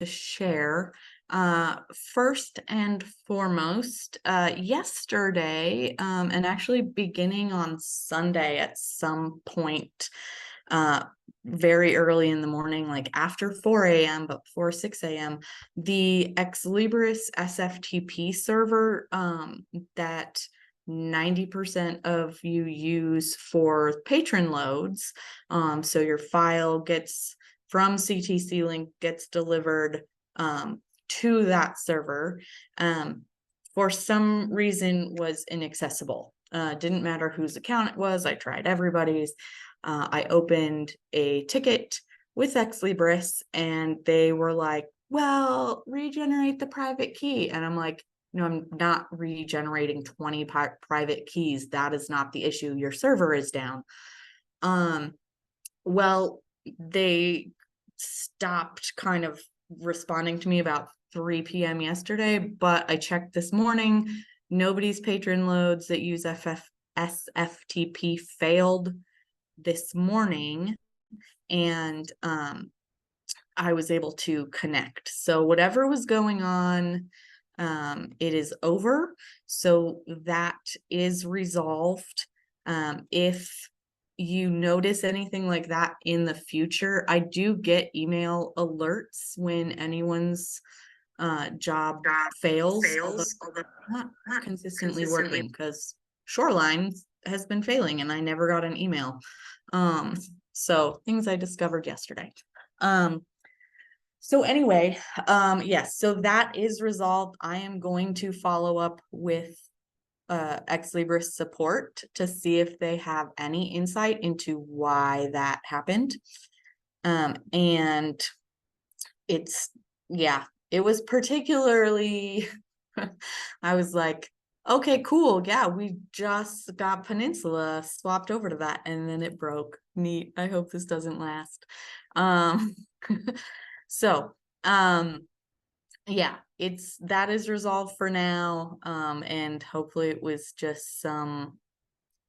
to share. First and foremost, yesterday, and actually beginning on Sunday at some point, uh, very early in the morning, like after 4 a.m., but before 6 a.m., the Ex Libris SFTP server that 90% of you use for patron loads. So your file gets from CTC Link, gets delivered to that server. For some reason was inaccessible. Didn't matter whose account it was. I tried everybody's. I opened a ticket with Ex Libris and they were like, well, regenerate the private key. And I'm like, no, I'm not regenerating 20 private keys. That is not the issue. Your server is down. Well, they stopped kind of responding to me about 3 p.m. yesterday, but I checked this morning. Nobody's patron loads that use SFTP failed this morning, and I was able to connect. So whatever was going on, it is over. So that is resolved. If you notice anything like that in the future, I do get email alerts when anyone's job fails, although not consistently working, because Shoreline has been failing and I never got an email. So things I discovered yesterday. So anyway, yes, so that is resolved. I am going to follow up with Ex Libris support to see if they have any insight into why that happened. And it's, yeah, it was particularly, I was like, okay, cool. Yeah, we just got Peninsula swapped over to that and then it broke. Neat. I hope this doesn't last. So, yeah, that is resolved for now. And hopefully it was just some,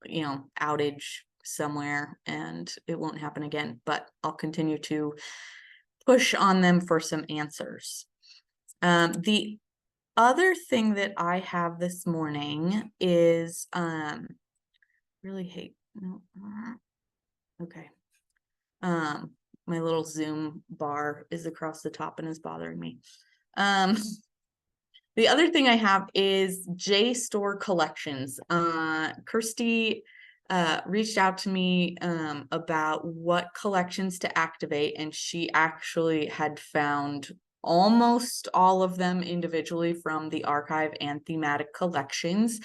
outage somewhere and it won't happen again, but I'll continue to push on them for some answers. The other thing that I have this morning is really hate no, okay. My little Zoom bar is across the top and is bothering me. The other thing I have is JSTOR collections. Kirsty reached out to me about what collections to activate, and she actually had found almost all of them individually from the archive and thematic collections.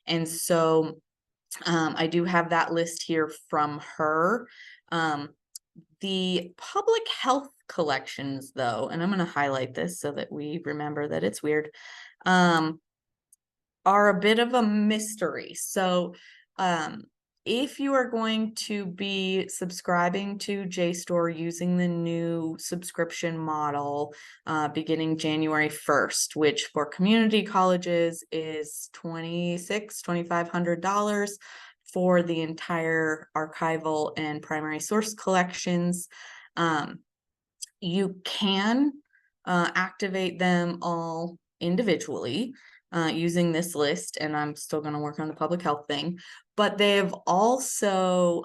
And so I do have that list here from her. The public health collections, though, and I'm going to highlight this so that we remember that it's weird, are a bit of a mystery. So if you are going to be subscribing to JSTOR using the new subscription model beginning January 1st, which for community colleges is $2,500 for the entire archival and primary source collections, you can activate them all individually using this list, and I'm still going to work on the public health thing, but they've also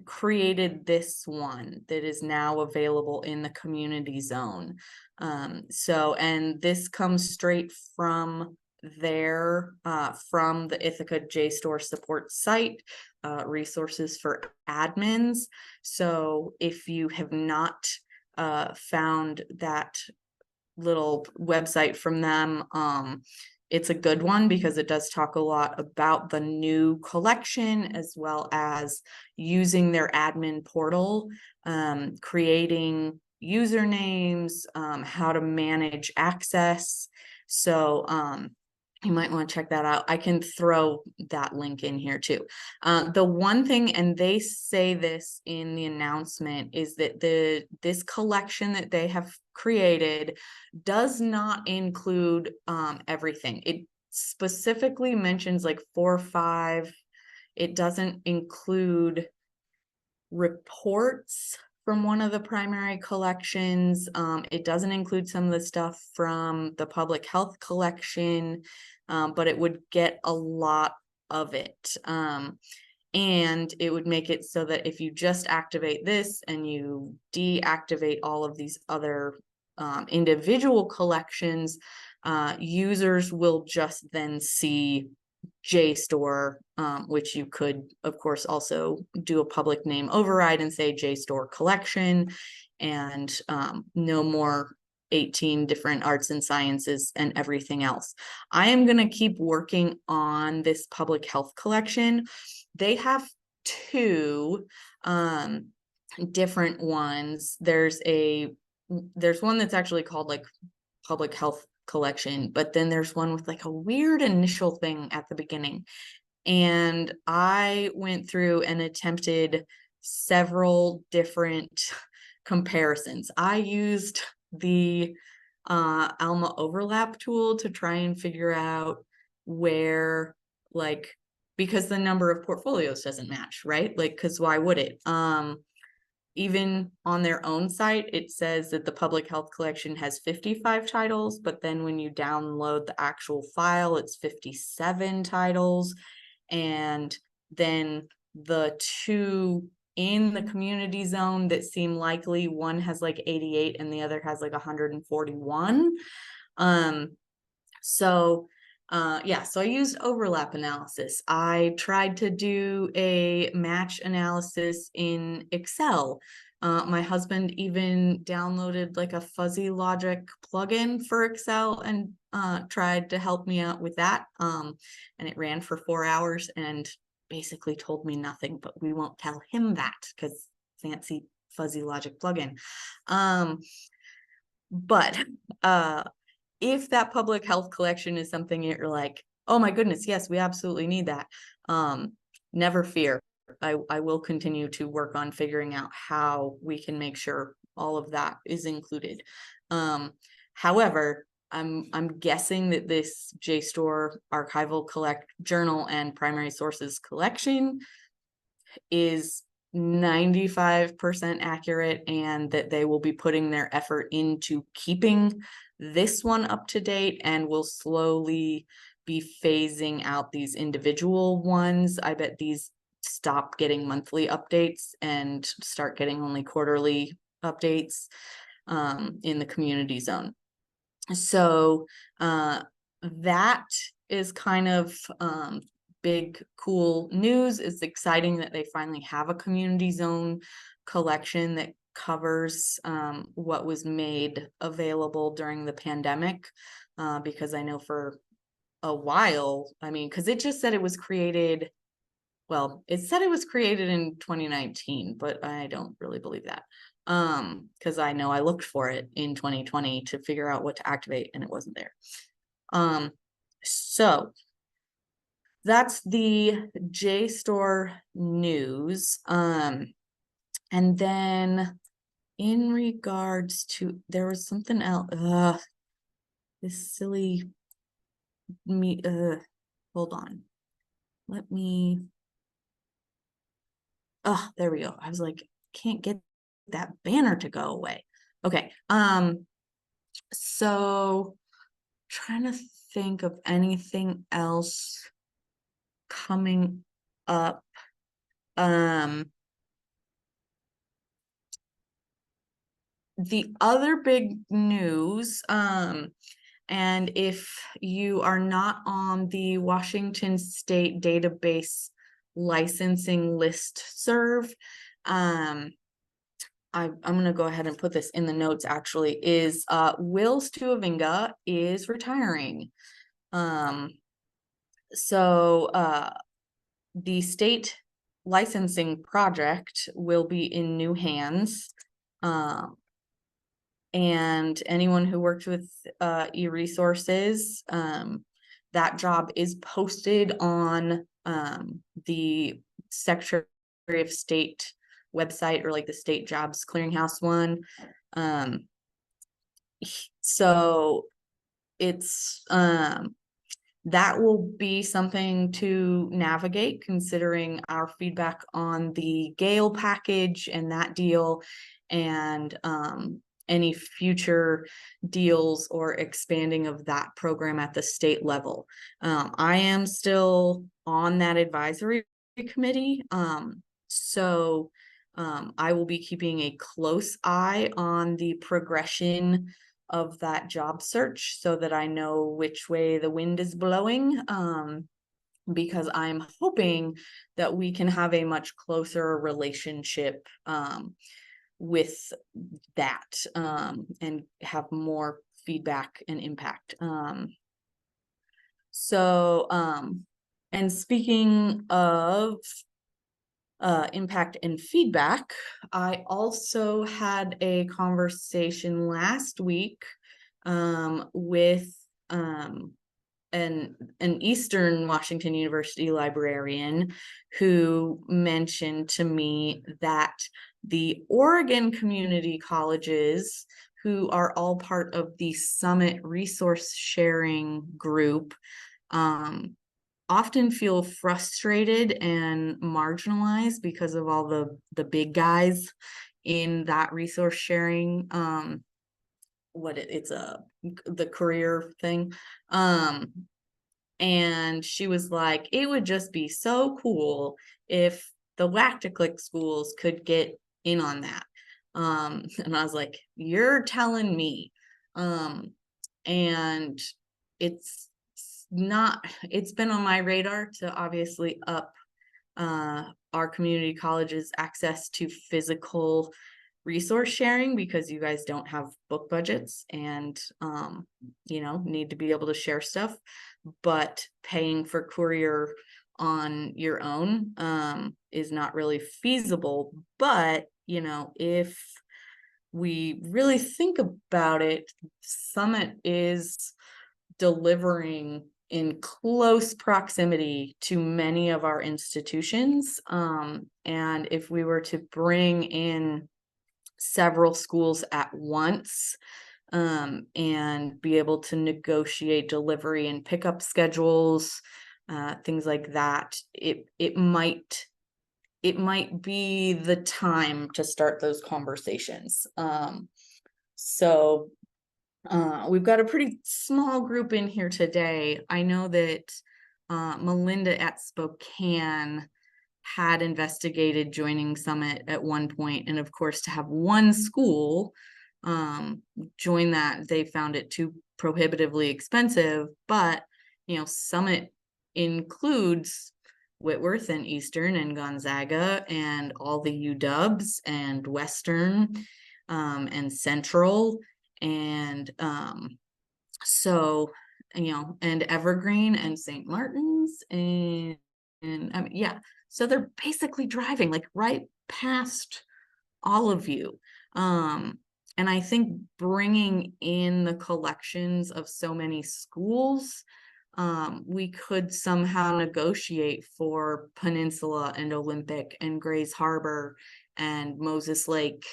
created this one that is now available in the community zone. And this comes straight from from the Ithaca JSTOR support site, resources for admins. So if you have not found that little website from them, it's a good one because it does talk a lot about the new collection as well as using their admin portal, creating usernames, how to manage access. So you might want to check that out. I can throw that link in here too. The one thing, and they say this in the announcement, is that this collection that they have created does not include everything. It specifically mentions like 4 or 5. It doesn't include reports from one of the primary collections. It doesn't include some of the stuff from the public health collection, but it would get a lot of it. And it would make it so that if you just activate this and you deactivate all of these other individual collections, users will just then see JSTOR, which you could, of course, also do a public name override and say JSTOR collection, and no more 18 different arts and sciences and everything else. I am going to keep working on this public health collection. They have two different ones. There's one that's actually called like public health collection, but then there's one with like a weird initial thing at the beginning. And I went through and attempted several different comparisons. I used the Alma overlap tool to try and figure out where, like, because the number of portfolios doesn't match, right? Like, because why would it? Even on their own site, it says that the public health collection has 55 titles, but then when you download the actual file, it's 57 titles. And then the two in the community zone that seem likely, one has like 88 and the other has like 141. So I used overlap analysis. I tried to do a match analysis in Excel. My husband even downloaded like a fuzzy logic plugin for Excel and tried to help me out with that. And it ran for 4 hours and basically told me nothing, but we won't tell him that because fancy fuzzy logic plugin. But if that public health collection is something you're like, oh my goodness, yes, we absolutely need that, never fear. I will continue to work on figuring out how we can make sure all of that is included. However, I'm guessing that this JSTOR archival journal and primary sources collection is 95% accurate, and that they will be putting their effort into keeping this one up to date and will slowly be phasing out these individual ones. I bet these stop getting monthly updates and start getting only quarterly updates in the community zone. So that is kind of big, cool news. It's exciting that they finally have a community zone collection that covers what was made available during the pandemic, because I know for a while, I mean, because it just said it was created, well, it said it was created in 2019, but I don't really believe that, because I know I looked for it in 2020 to figure out what to activate and it wasn't there. So that's the JSTOR news. And then in regards to, there was something else. This silly me. Hold on. Let me. Oh, there we go. I was like, can't get that banner to go away. Okay. So trying to think of anything else coming up. The other big news, and if you are not on the Washington State Database licensing listserv, I'm going to go ahead and put this in the notes actually, is Will Stuavinga is retiring. So the state licensing project will be in new hands. And anyone who worked with eResources, that job is posted on the Secretary of State website, or like the State Jobs Clearinghouse one. So it's that will be something to navigate, considering our feedback on the Gale package and that deal, and any future deals or expanding of that program at the state level. I am still on that advisory committee. So I will be keeping a close eye on the progression of that job search so that I know which way the wind is blowing. Because I'm hoping that we can have a much closer relationship with that, and have more feedback and impact. And speaking of impact and feedback, I also had a conversation last week with an Eastern Washington University librarian who mentioned to me that the Oregon community colleges, who are all part of the Summit resource sharing group, often feel frustrated and marginalized because of all the big guys in that resource sharing, the career thing. And she was like, it would just be so cool if the Lacticlick schools could get in on that. And I was like, you're telling me. And it's it's been on my radar to obviously up our community college's access to physical resource sharing, because you guys don't have book budgets and need to be able to share stuff, but paying for courier on your own is not really feasible. But if we really think about it, Summit is delivering in close proximity to many of our institutions. And if we were to bring in several schools at once, and be able to negotiate delivery and pickup schedules, things like that, it might be the time to start those conversations. So we've got a pretty small group in here today. I know that Melinda at Spokane had investigated joining Summit at one point, and of course, to have one school join that, they found it too prohibitively expensive. But Summit includes Whitworth and Eastern and Gonzaga and all the UWs and Western, and Central, and and Evergreen and St. Martin's, and yeah, so they're basically driving like right past all of you. And I think bringing in the collections of so many schools, we could somehow negotiate for Peninsula and Olympic and Grays Harbor and Moses Lake,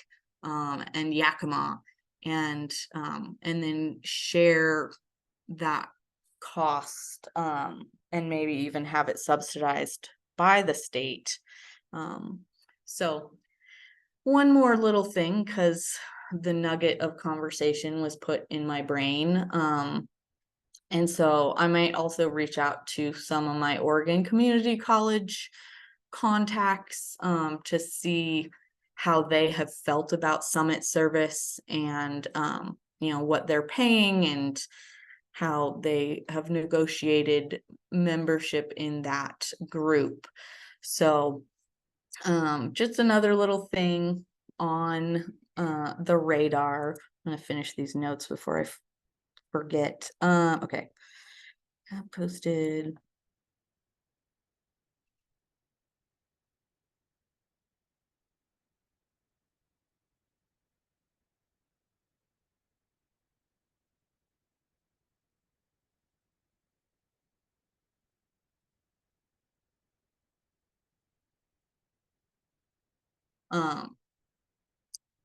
and Yakima, and then share that cost, and maybe even have it subsidized by the state. So one more little thing, because the nugget of conversation was put in my brain. And so I might also reach out to some of my Oregon Community College contacts, to see how they have felt about Summit service, and what they're paying and how they have negotiated membership in that group. So just another little thing on the radar. I'm going to finish these notes before I forget. Okay. I posted.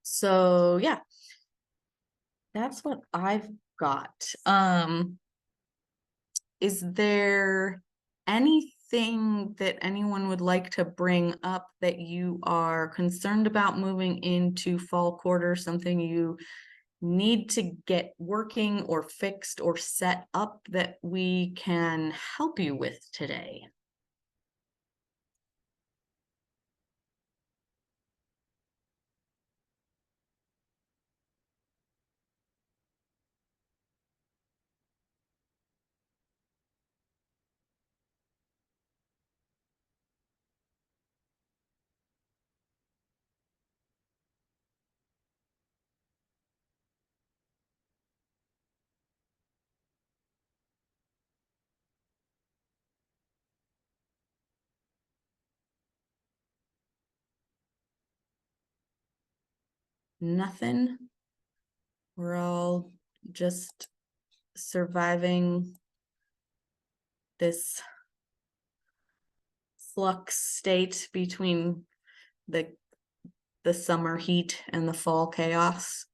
So yeah, that's what I've got. is there anything that anyone would like to bring up that you are concerned about moving into fall quarter, something you need to get working or fixed or set up that we can help you with today? Nothing. We're all just surviving this flux state between the summer heat and the fall chaos.